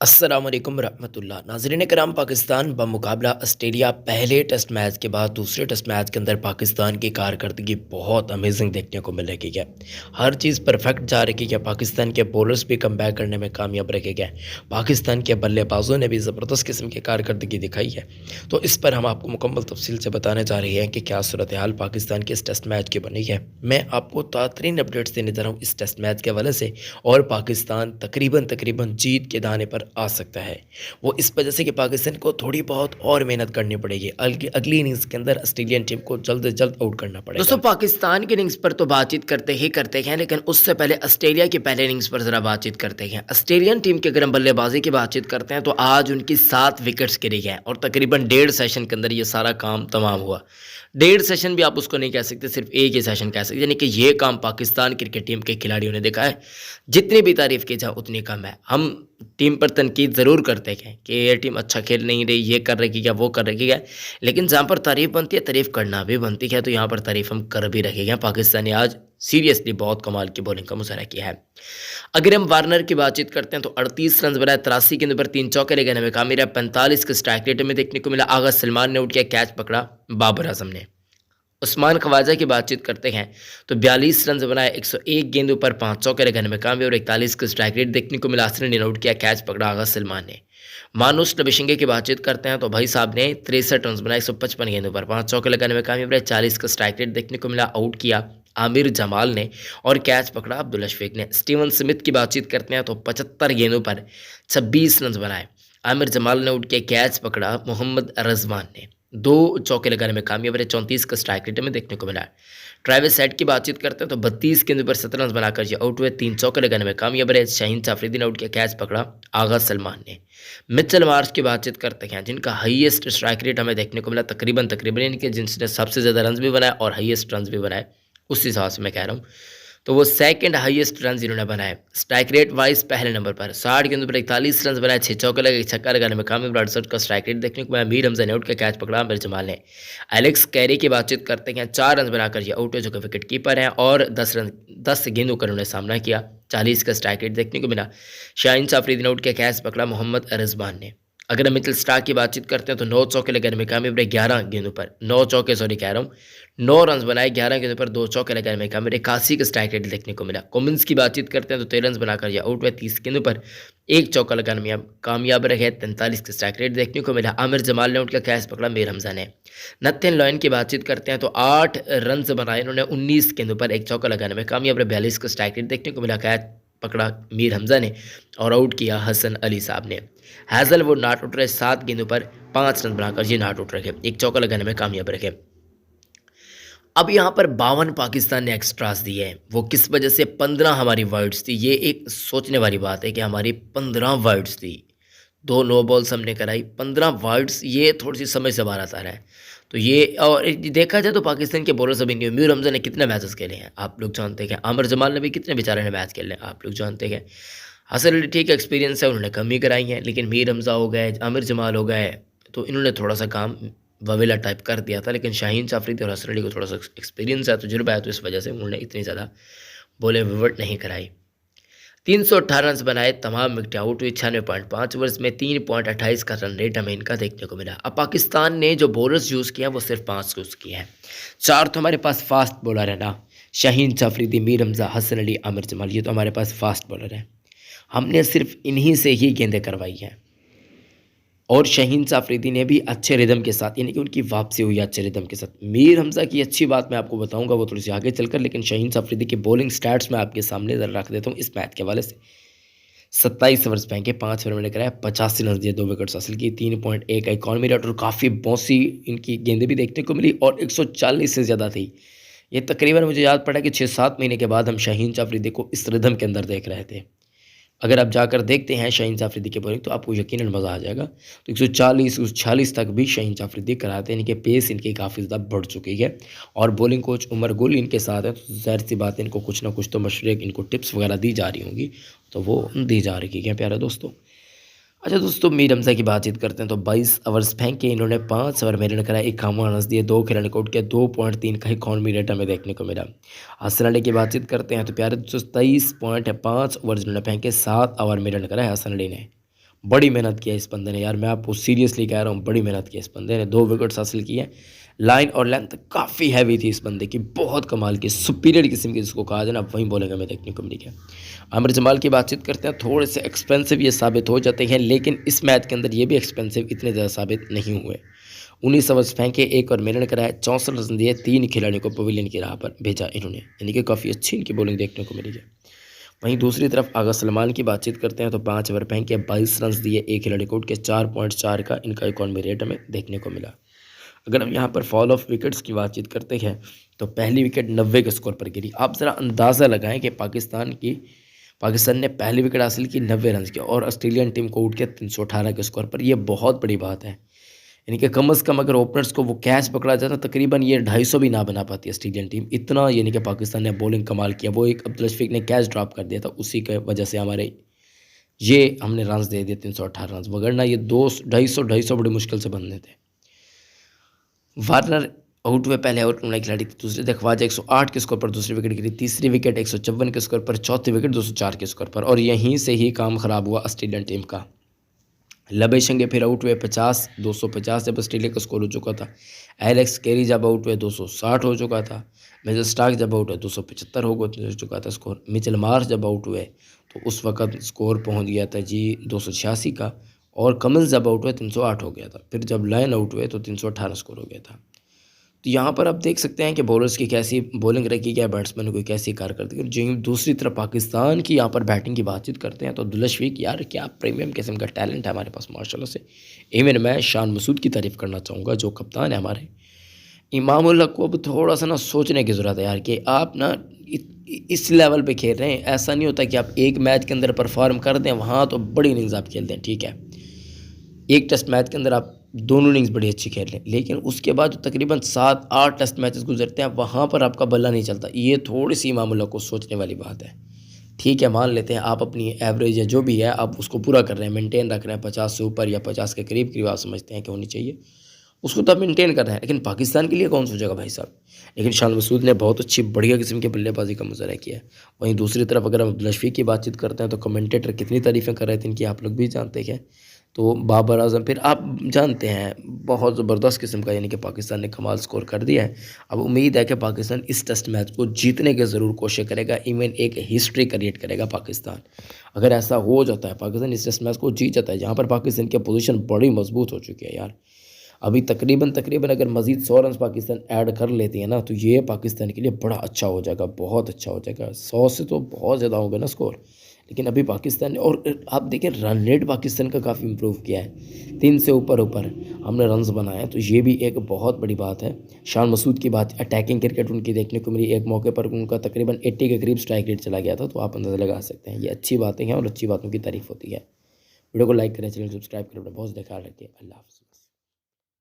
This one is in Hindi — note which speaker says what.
Speaker 1: अस्सलामुअलैकुम रहमतुल्लाह नाज़रीन कराम। पाकिस्तान बमुकाबला ऑस्ट्रेलिया पहले टेस्ट मैच के बाद दूसरे टेस्ट मैच के अंदर पाकिस्तान की कारकर्दगी बहुत अमेजिंग देखने को मिल रही है। हर चीज़ परफेक्ट जा रही है। पाकिस्तान के बॉलर्स भी कम बैक करने में कामयाब रहे गए। पाकिस्तान के बल्लेबाजों ने भी ज़बरदस्त किस्म की कारकर्दगी दिखाई है। तो इस पर हम आपको मुकम्मल तफसील से बताने जा रहे हैं कि क्या सूरत हाल पाकिस्तान के इस टेस्ट मैच की बनी है। मैं आपको ताज़ा अपडेट्स देने जा रहा हूँ इस टेस्ट मैच के हवाले से। और पाकिस्तान तकरीबन जीत के दाने पर आ सकता है। वो इस वजह से कि पाकिस्तान को थोड़ी बहुत और मेहनत करनी पड़ेगी। अगली इनिंग्स के अंदर ऑस्ट्रेलियन टीम को जल्द से जल्द आउट करना पड़ेगा। दोस्तों, पाकिस्तान की इनिंग्स पर तो बातचीत करते हैं, लेकिन उससे पहले ऑस्ट्रेलिया की पहले इनिंग्स पर ज़रा बातचीत करते हैं। ऑस्ट्रेलियन टीम की अगर हम बल्लेबाजी की बातचीत करते हैं तो आज उनकी 7 विकेट्स गिरी हैं और तकरीबन 1.5 सेशन के अंदर ये सारा काम तमाम हुआ। 1.5 सेशन भी आप उसको नहीं कह सकते, सिर्फ एक ही सेशन कह सकते, यानी कि ये काम पाकिस्तान क्रिकेट टीम के खिलाड़ियों ने देखा है। जितनी भी तारीफ की जाए उतनी कम है। हम टीम पर तनकीद ज़रूर करते हैं कि ये टीम अच्छा खेल नहीं रही, ये कर रही है, वो कर रही है, लेकिन जहाँ पर तारीफ बनती है तारीफ करना भी बनती है, तो यहाँ पर तारीफ हम कर भी रहे हैं। पाकिस्तान ने आज सीरियसली बहुत कमाल की बॉलिंग का मुजाहरा किया है। अगर हम वार्नर की बातचीत करते हैं तो 38 रन बनाए, 83 गेंदों पर 3 चौके लगाने में कामयाब रहा। 45 के स्ट्राइक रेट में देखने को मिला। आगा सलमान ने उठ किया, कैच पकड़ा बाबर आजम ने। उस्मान ख्वाजा की बातचीत करते हैं तो 42 रन बनाए, 101 गेंदों पर 5 चौके लगाने में कामयाब और 41 का स्ट्राइक रेट देखने को मिला। आसर ने आउट किया, कैच पकड़ा आगा सलमान ने। मानुस नबिशिंगे की बातचीत करते हैं तो भाई साहब ने 63 रन बनाए, 155 गेंदों पर 5 चौके लगाने में कामयाब रहे। 40 का स्ट्राइक रेट देखने को मिला। आउट किया आमिर जमाल ने और कैच पकड़ा अब्दुल्ला शफीक ने। स्टीवन स्मिथ की बातचीत करते हैं तो 75 गेंदों पर 26 रन बनाए, आमिर जमाल ने उठ के कैच पकड़ा मोहम्मद रजवान ने। 2 चौके लगाने में कामयाब रहे। 34 का स्ट्राइक रेट में देखने को मिला। ट्रेविस हेड की बातचीत करते हैं तो 32 गेंदों पर 17 रन बनाकर ये आउट हुए। 3 चौके लगाने में कामयाब रहे। शाहीन जाफरीदी ने आउट किया, कैच पकड़ा आगा सलमान ने। मिचेल मार्श की बातचीत करते हैं जिनका हाईएस्ट स्ट्राइक रेट हमें देखने को मिला, तकरीबन इनके जिनसे सबसे ज़्यादा रन भी बनाए और हाईएस्ट रन भी बनाए, उस हिसाब से मैं कह रहा हूँ। तो वो सेकंड हाईएस्ट रन इन्होंने बनाए। स्ट्राइक रेट वाइज पहले नंबर पर 60 गेंदों पर 41 रन बनाए, 6 चौके लगे, छक्का लगाने में कामयाब। 68 का स्ट्राइक रेट देखने को मिला। मीर हमजा ने आउट का कैच पकड़ा आमिर जमाल ने। एलेक्स कैरी की बातचीत करते हैं, 4 रन बनाकर ये आउट है जो कि विकेट कीपर हैं और 10 गेंदों का उन्होंने सामना किया। 40 का स्ट्राइक रेट देखने को मिला। शाहीन जाफरीदी ने आउट का कैच पकड़ा मोहम्मद रिजवान ने। अगर हम मिचेल स्टार्क की बातचीत करते हैं तो 9 चौके लगाने में कामयाब रहे। 11 गेंदों पर 9 चौके सॉरी कह रहा हूँ 9 रन बनाए, 11 गेंदों पर 2 चौके लगाने में कामयाब। 81 का स्ट्राइक रेट देखने को मिला। कॉमिंस की बातचीत करते हैं तो 13 रन बनाकर यह आउट हुए। 30 गेंदों पर 1 चौका लगाने में कामयाब रहे। 43 का स्ट्राइक रेट देखने को मिला। आमिर जमाल ने उनका कैच पकड़ा मीर हमजा ने। नथन लॉयन की बातचीत करते हैं तो 8 रन बनाए इन्होंने। 19 गेंदों पर 1 चौका लगाने में कामयाब रहे। 42 का स्ट्राइक रेट देखने को मिला। कैच पकड़ा मीर हमजा ने और आउट किया हसन अली साहब ने। हैजल वो नाट उठ रहे, 7 गेंदों पर 5 रन बनाकर ये नाट उठ रखे, 1 चौका लगाने में कामयाब रखे। अब यहाँ पर 52 पाकिस्तान ने एक्स्ट्रास दिए हैं। वो किस वजह से? 15 हमारी वाइड्स थी। ये एक सोचने वाली बात है कि हमारी 15 वाइड्स थी, 2 नो बॉल्स हमने कराई, 15 वाइड्स, ये थोड़ी सी समझ से बाहर आता रहा है। तो ये और देखा जाए तो पाकिस्तान के बॉलर्स अभी नहीं। मीर हमजा ने कितने मैचेस खेले हैं आप लोग जानते हैं। आमिर जमाल ने भी कितने बेचारे ने मैच खेले हैं आप लोग जानते हैं। हसन अली ठीक एक्सपीरियंस है, उन्होंने कम ही कराई है, लेकिन मीर हमजा हो गए, आमिर जमाल हो गए, तो इन्होंने थोड़ा सा काम ववेला टाइप कर दिया था। लेकिन शाहीन जाफरीदी और हसन अली को थोड़ा सा एक्सपीरियंस है, तजुर्बा है, तो इस वजह से उन्होंने इतनी ज़्यादा बॉलें विवट नहीं कराई। 318 रन बनाए, तमाम विकेट आउट हुई। 96.5 ओवर्स में 3.28 का रन रेट हमें इनका देखने को मिला। अब पाकिस्तान ने जो बॉलर्स यूज़ किया वो सिर्फ 5 यूज़ किए हैं। 4 तो हमारे पास फास्ट बॉलर है ना, शाहीन जाफरीदी, मीर हमजा, हसन अली, आमिर जमाल, ये तो हमारे पास फास्ट बॉलर है। हमने सिर्फ इन्हीं से ही गेंदें करवाई हैं और शाहीन जाफरीदी ने भी अच्छे रिदम के साथ, यानी कि उनकी वापसी हुई अच्छे रिदम के साथ। मीर हमजा की अच्छी बात मैं आपको बताऊंगा वो थोड़ी सी आगे चलकर, लेकिन शाहीन जाफरीदी के बॉलिंग स्टैट्स मैं आपके सामने ज़रा रख देता हूँ इस मैच के हवाले से। 27 ओवर्स फेंके, 5 ओवर में कराया, 85 रन दिए, 2 विकेट्स हासिल की, 3.1 का इकॉनमी रेट और काफ़ी बॉसी इनकी गेंदें भी देखने को मिली और 140 से ज़्यादा थी। ये तकरीबन मुझे याद पड़ा कि 6-7 महीने के बाद हम शाहीन जाफरीदी को इस रिदम के अंदर देख रहे थे। अगर आप जाकर देखते हैं शाहीन जाफरीदी के बॉलिंग तो आपको यकीनन मज़ा आ जाएगा। तो 140 146 तक भी शाहीन जाफरीदी कराते हैं। इनके पेस इनकी काफ़ी ज़्यादा बढ़ चुकी है और बॉलिंग कोच उमर गुल इनके साथ है, तो ज़ाहिर सी बात है इनको कुछ ना कुछ तो मशवरे, इनको टिप्स वगैरह दी जा रही होंगी, तो वो दी जा रही है प्यारे दोस्तों। अच्छा दोस्तों, मीर हमजा की बातचीत करते हैं तो 22 ओवर्स फेंके इन्होंने, 5 ओवर में रन कराए, 51 रन दिए, 2 खिलाड़ी को आउट किया, 2.3 का इकॉनमी रेट हमें देखने को मिला। हसन अली की बातचीत करते हैं तो प्यारे दोस्तों 23.5 ओवर्स इन्होंने फेंके, 7 ओवर में रन कराए हसन अली ने। बड़ी मेहनत की है इस बंदे ने यार, मैं आपको सीरियसली कह रहा हूँ, बड़ी मेहनत की है इस बंदे ने, 2 विकेट्स हासिल किए हैं। लाइन और लेंथ काफ़ी हैवी थी इस बंदे की, बहुत कमाल की सुपीरियर किस्म की जिसको कहा जाए ना, वहीं बॉलिंग हमें देखने को मिली है। आमिर जमाल की बातचीत करते हैं, थोड़े से एक्सपेंसिव ये साबित हो जाते हैं, लेकिन इस मैच के अंदर ये भी एक्सपेंसिव इतने ज़्यादा साबित नहीं हुए। 19 ओवर्स फेंके, 1 और मेहनत कराया, 64 रन दिए, 3 खिलाड़ियों को पवेलियन की राह पर भेजा इन्होंने, यानी कि काफ़ी अच्छी इनकी बॉलिंग देखने को मिली है। वहीं दूसरी तरफ आगा सलमान की बातचीत करते हैं तो 5 ओवर फेंके, 22 रन दिए, 1 खिलाड़ी को उठ के 4.4 का इनका इकॉनमी रेट हमें देखने को मिला। अगर हम यहाँ पर फॉल ऑफ विकेट्स की बातचीत करते हैं तो पहली विकेट 90 के स्कोर पर गिरी। आप ज़रा अंदाज़ा लगाएं कि पाकिस्तान ने पहली विकेट हासिल की 90 रन की और ऑस्ट्रेलियन टीम को उठ के 318 के स्कोर पर। यह बहुत बड़ी बात है, यानी कि कम अज़ कम अगर ओपनर्स को वो कैच पकड़ा जाता तकरीबन ये 250 भी ना बना पाती ऑस्ट्रेलियन टीम, इतना यानी कि पाकिस्तान ने बॉलिंग कमाल किया। वो एक अब्दुल शफीक ने कैच ड्रॉप कर दिया था, उसी की वजह से हमने रन दे दिए 318 रन, वगरना ये 250 बड़ी मुश्किल से बनने थे। वार्नर आउट हुए, पहले आउट होने खिलाड़ी थे। दूसरे ख्वाजा 108 के स्कोर पर दूसरी विकेट गिरी, तीसरी विकेट 154 के स्कोर पर, चौथी विकेट 204 के स्कोर पर, और यहीं से ही काम ख़राब हुआ ऑस्ट्रेलियन टीम का। लबेशंगे फिर आउट हुए 250 जब ऑस्ट्रेलिया का स्कोर हो चुका था। एलेक्स कैरी जब आउट हुए 260 हो चुका था। मेजर स्टार्क जब आउट हुए 275 हो चुका था स्कोर। मिचेल मार्श जब आउट हुए तो उस वक़्त स्कोर पहुंच गया था जी 286 का, और कमिंस जब आउट हुए 308 हो गया था। फिर जब लाइन आउट हुए तो 318 स्कोर हो गया था। तो यहाँ पर आप देख सकते हैं कि बॉलर्स की कैसी बॉलिंग रखी गई, बैट्समैन को कैसी कारकर्दगी। और जो दूसरी तरफ पाकिस्तान की यहाँ पर बैटिंग की बातचीत करते हैं तो अब्दुल शफीक, यार क्या प्रीमियम किस्म का टैलेंट है हमारे पास माशाल्लाह से। इवन मैं शान मसूद की तारीफ़ करना चाहूँगा जो कप्तान है हमारे। इमाम उल हक को अब थोड़ा सा ना सोचने की ज़रूरत है यार, कि आप ना इस लेवल पे खेल रहे हैं। ऐसा नहीं होता कि आप एक मैच के अंदर परफॉर्म कर दें, वहाँ तो बड़ी इनिंग्स आप खेलते हैं, ठीक है, एक टेस्ट मैच के अंदर आप दोनों इनिंग्स बड़ी अच्छी खेल लें, लेकिन उसके बाद जो तकरीबन 7-8 टेस्ट मैचेस गुजरते हैं वहाँ पर आपका बल्ला नहीं चलता। ये थोड़ी सी इमाम उल हक को सोचने वाली बात है। ठीक है, मान लेते हैं आप अपनी एवरेज या जो भी है आप उसको पूरा कर रहे हैं, मेंटेन रख रहे हैं, 50 से ऊपर या 50 के करीब करीब आप समझते हैं कि होनी चाहिए, उसको तो आप मेंटेन कर रहे हैं। लेकिन पाकिस्तान के लिए कौन सोचेगा भाई साहब। लेकिन शान मसूद ने बहुत अच्छी बढ़िया किस्म की बल्लेबाजी का मुजाहरा किया है। वहीं दूसरी तरफ अगर हम अब्दुल शफीक की बातचीत करते हैं तो कमेंटेटर कितनी तारीफ़ें कर रहे थे इनकी, आप लोग भी जानते हैं। तो बाबर आजम, फिर आप जानते हैं बहुत ज़बरदस्त किस्म का, यानी कि पाकिस्तान ने कमाल स्कोर कर दिया है। अब उम्मीद है कि पाकिस्तान इस टेस्ट मैच को जीतने की ज़रूर कोशिश करेगा, इवन एक हिस्ट्री क्रिएट करेगा पाकिस्तान। अगर ऐसा हो जाता है, पाकिस्तान इस टेस्ट मैच को जीत जाता है, जहाँ पर पाकिस्तान की पोजीशन बड़ी मजबूत हो चुकी है यार। अभी तकरीबन अगर मज़ीद 100 रन पाकिस्तान ऐड कर लेती है ना, तो ये पाकिस्तान के लिए बड़ा अच्छा हो जाएगा, बहुत अच्छा हो जाएगा। 100 से तो बहुत ज़्यादा होगा ना स्कोर। लेकिन अभी पाकिस्तान ने, और आप देखिए रन रेट पाकिस्तान का काफ़ी इम्प्रूव किया है, 3 से ऊपर हमने रन्स बनाए हैं, तो ये भी एक बहुत बड़ी बात है। शान मसूद की बात, अटैकिंग क्रिकेट उनकी देखने को मिली। एक मौके पर उनका तकरीबन 80 के करीब स्ट्राइक रेट चला गया था, तो आप अंदाज़ा लगा सकते हैं। ये अच्छी बातें हैं और अच्छी बातों की तारीफ़ होती है। वीडियो को लाइक करें, चैनल सब्सक्राइब करें, अपना बहुत ख्याल रखिए। अल्लाह हाफ़िज़।